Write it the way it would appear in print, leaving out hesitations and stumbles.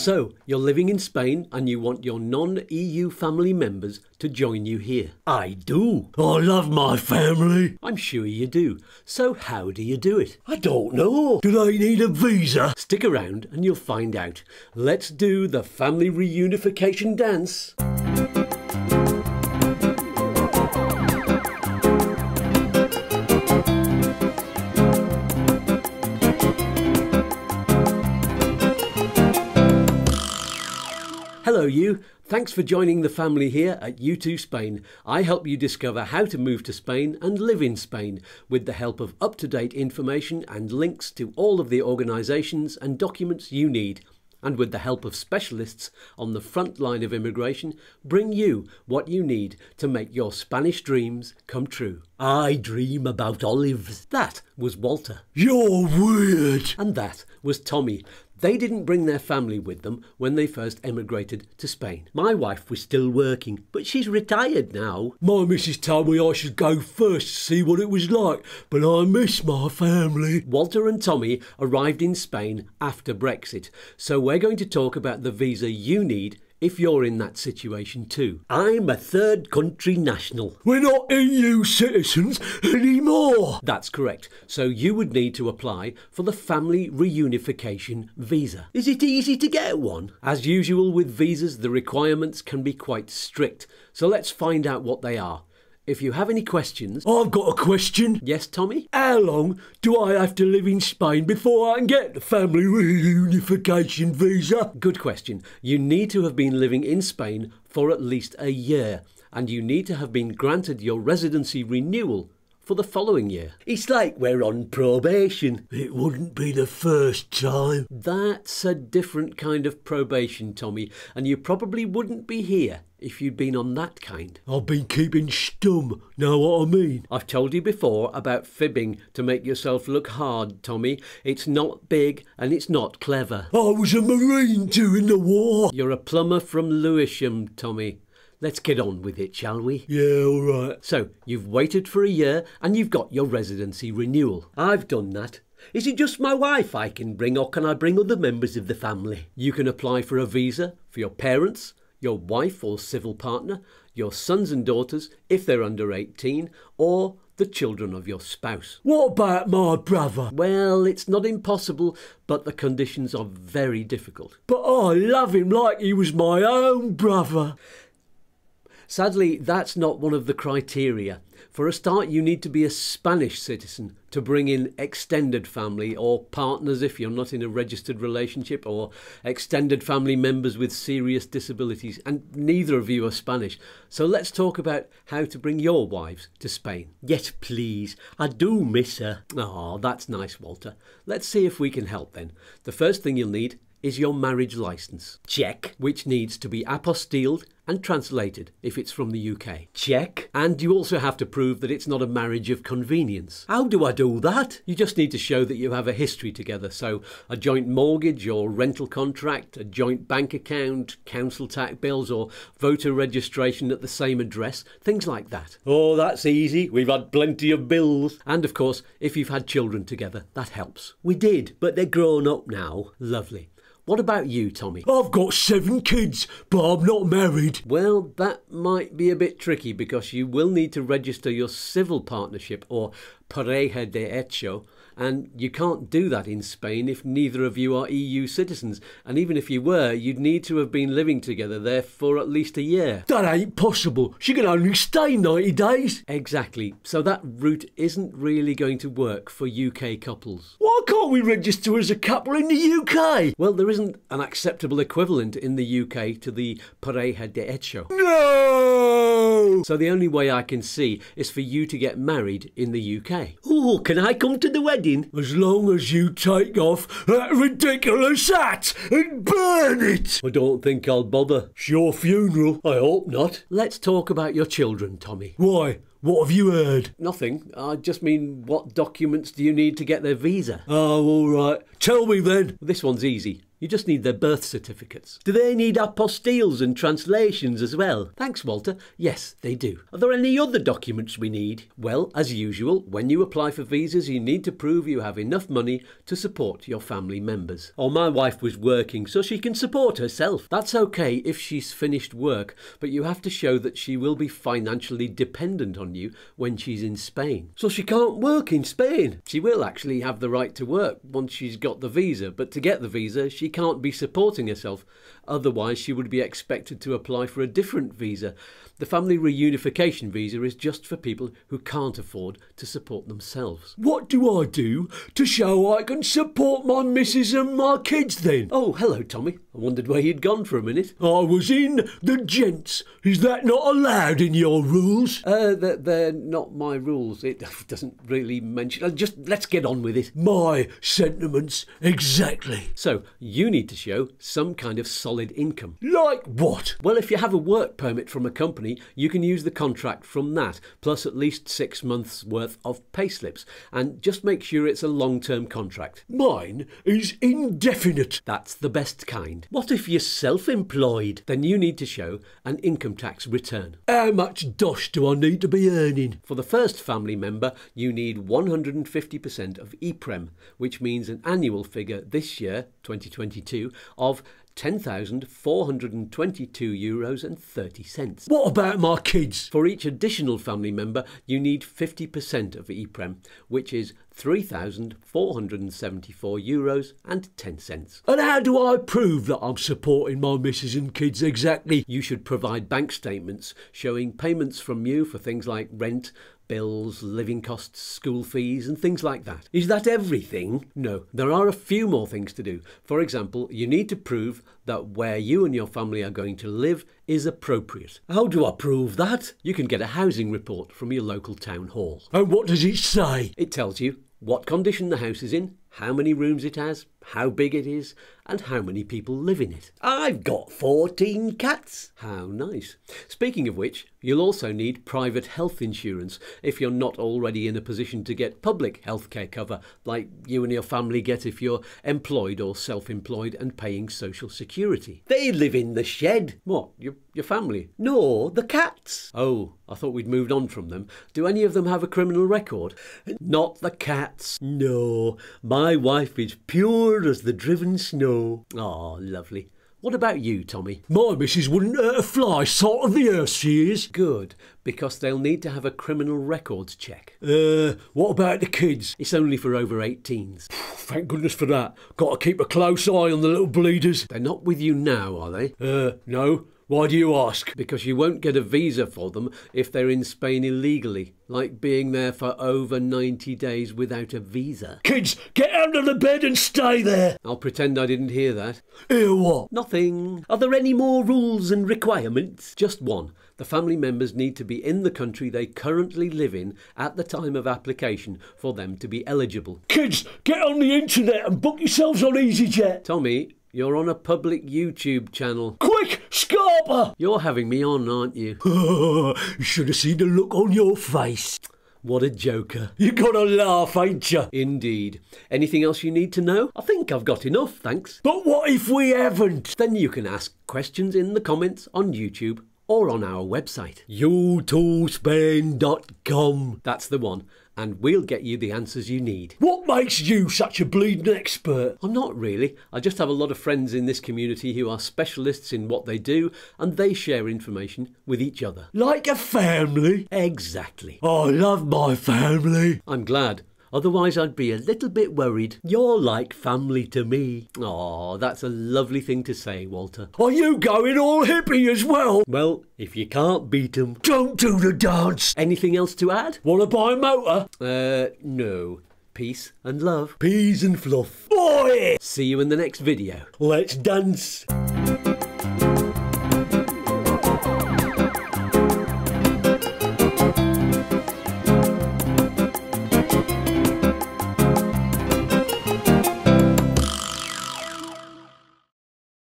So, you're living in Spain and you want your non-EU family members to join you here. I do. I love my family. I'm sure you do. So how do you do it? I don't know. Do they need a visa? Stick around and you'll find out. Let's do the family reunification dance. Hello you, thanks for joining the family here at YouTooSpain. I help you discover how to move to Spain and live in Spain with the help of up-to-date information and links to all of the organisations and documents you need. And with the help of specialists on the front line of immigration, bring you what you need to make your Spanish dreams come true. I dream about olives. That was Walter. You're weird. And that was Tommy. They didn't bring their family with them when they first emigrated to Spain. My wife was still working, but she's retired now. My missus told me I should go first to see what it was like, but I miss my family. Walter and Tommy arrived in Spain after Brexit, so we're going to talk about the visa you need if you're in that situation too. I'm a third country national. We're not EU citizens anymore. That's correct. So you would need to apply for the Family Reunification Visa. Is it easy to get one? As usual with visas, the requirements can be quite strict. So let's find out what they are. If you have any questions... I've got a question. Yes, Tommy? How long do I have to live in Spain before I can get the Family Reunification Visa? Good question. You need to have been living in Spain for at least a year, and you need to have been granted your residency renewal for the following year. It's like we're on probation. It wouldn't be the first time. That's a different kind of probation, Tommy, and you probably wouldn't be here if you'd been on that kind. I've been keeping stum, know what I mean? I've told you before about fibbing to make yourself look hard, Tommy. It's not big and it's not clever. I was a Marine during the war. You're a plumber from Lewisham, Tommy. Let's get on with it, shall we? Yeah, all right. So, you've waited for a year and you've got your residency renewal. I've done that. Is it just my wife I can bring, or can I bring other members of the family? You can apply for a visa for your parents, your wife or civil partner, your sons and daughters if they're under 18, or the children of your spouse. What about my brother? Well, it's not impossible, but the conditions are very difficult. But I love him like he was my own brother. Sadly, that's not one of the criteria. For a start, you need to be a Spanish citizen to bring in extended family or partners if you're not in a registered relationship, or extended family members with serious disabilities, and neither of you are Spanish. So let's talk about how to bring your wives to Spain. Yes, please. I do miss her. Oh, that's nice, Walter. Let's see if we can help then. The first thing you'll need is your marriage licence. Check. Which needs to be apostilled and translated if it's from the UK. Check. And you also have to prove that it's not a marriage of convenience. How do I do that? You just need to show that you have a history together, so a joint mortgage or rental contract, a joint bank account, council tax bills, or voter registration at the same address, things like that. Oh, that's easy. We've had plenty of bills. And of course, if you've had children together, that helps. We did, but they're grown up now. Lovely. What about you, Tommy? I've got 7 kids, but I'm not married. Well, that might be a bit tricky because you will need to register your civil partnership, or pareja de hecho, and you can't do that in Spain if neither of you are EU citizens. And even if you were, you'd need to have been living together there for at least a year. That ain't possible. She can only stay 90 days. Exactly. So that route isn't really going to work for UK couples. Why can't we register as a couple in the UK? Well, there isn't an acceptable equivalent in the UK to the pareja de hecho. No! So the only way I can see is for you to get married in the UK. Oh, can I come to the wedding? As long as you take off that ridiculous hat and burn it. I don't think I'll bother. It's your funeral. I hope not. Let's talk about your children, Tommy. Why? What have you heard? Nothing. I just mean, what documents do you need to get their visa? Oh, all right. Tell me then. This one's easy. You just need their birth certificates. Do they need apostilles and translations as well? Thanks, Walter. Yes, they do. Are there any other documents we need? Well, as usual, when you apply for visas, you need to prove you have enough money to support your family members. Oh, my wife was working so she can support herself. That's okay if she's finished work, but you have to show that she will be financially dependent on you when she's in Spain. So she can't work in Spain? She will actually have the right to work once she's got the visa, but to get the visa, she can't be supporting herself. Otherwise, she would be expected to apply for a different visa. The Family Reunification Visa is just for people who can't afford to support themselves. What do I do to show I can support my missus and my kids then? Oh, hello, Tommy. I wondered where you'd gone for a minute. I was in the gents. Is that not allowed in your rules? They're not my rules. It doesn't really mention... Just let's get on with it. My sentiments, exactly. So, you need to show some kind of solid income. Like what? Well, if you have a work permit from a company, you can use the contract from that, plus at least 6 months' worth of payslips. And just make sure it's a long-term contract. Mine is indefinite. That's the best kind. What if you're self-employed? Then you need to show an income tax return. How much dosh do I need to be earning? For the first family member, you need 150% of EPREM, which means an annual figure this year, 2022, of €10,422.30. What about my kids? For each additional family member, you need 50% of EPREM, which is €3,474.10. And how do I prove that I'm supporting my missus and kids exactly? You should provide bank statements showing payments from you for things like rent, bills, living costs, school fees and things like that. Is that everything? No, there are a few more things to do. For example, you need to prove that where you and your family are going to live is appropriate. How do I prove that? You can get a housing report from your local town hall. And what does it say? It tells you what condition the house is in, how many rooms it has, how big it is, and how many people live in it. I've got 14 cats. How nice. Speaking of which, you'll also need private health insurance if you're not already in a position to get public healthcare cover, like you and your family get if you're employed or self-employed and paying social security. They live in the shed. What, your family? No, the cats. Oh, I thought we'd moved on from them. Do any of them have a criminal record? Not the cats. No, my wife is pure as the driven snow. Oh, lovely. What about you, Tommy? My missus wouldn't hurt a fly, salt of the earth she is. Good, because they'll need to have a criminal records check. What about the kids? It's only for over 18s. Thank goodness for that. Got to keep a close eye on the little bleeders. They're not with you now, are they? No. Why do you ask? Because you won't get a visa for them if they're in Spain illegally, like being there for over 90 days without a visa. Kids, get under the bed and stay there. I'll pretend I didn't hear that. Hear what? Nothing. Are there any more rules and requirements? Just one. The family members need to be in the country they currently live in at the time of application for them to be eligible. Kids, get on the internet and book yourselves on EasyJet. Tommy, you're on a public YouTube channel. Quick, Scarper! You're having me on, aren't you? You should have seen the look on your face. What a joker. You gotta laugh, ain't you? Indeed. Anything else you need to know? I think I've got enough, thanks. But what if we haven't? Then you can ask questions in the comments on YouTube or on our website. YouTooSpain.com. That's the one. And we'll get you the answers you need. What makes you such a bleeding expert? I'm not really. I just have a lot of friends in this community who are specialists in what they do, and they share information with each other. Like a family? Exactly. I love my family. I'm glad. Otherwise, I'd be a little bit worried. You're like family to me. Oh, that's a lovely thing to say, Walter. Are you going all hippie as well? Well, if you can't beat 'em, don't do the dance. Anything else to add? Want to buy a motor? No. Peace and love. Peas and fluff. Boy! See you in the next video. Let's dance.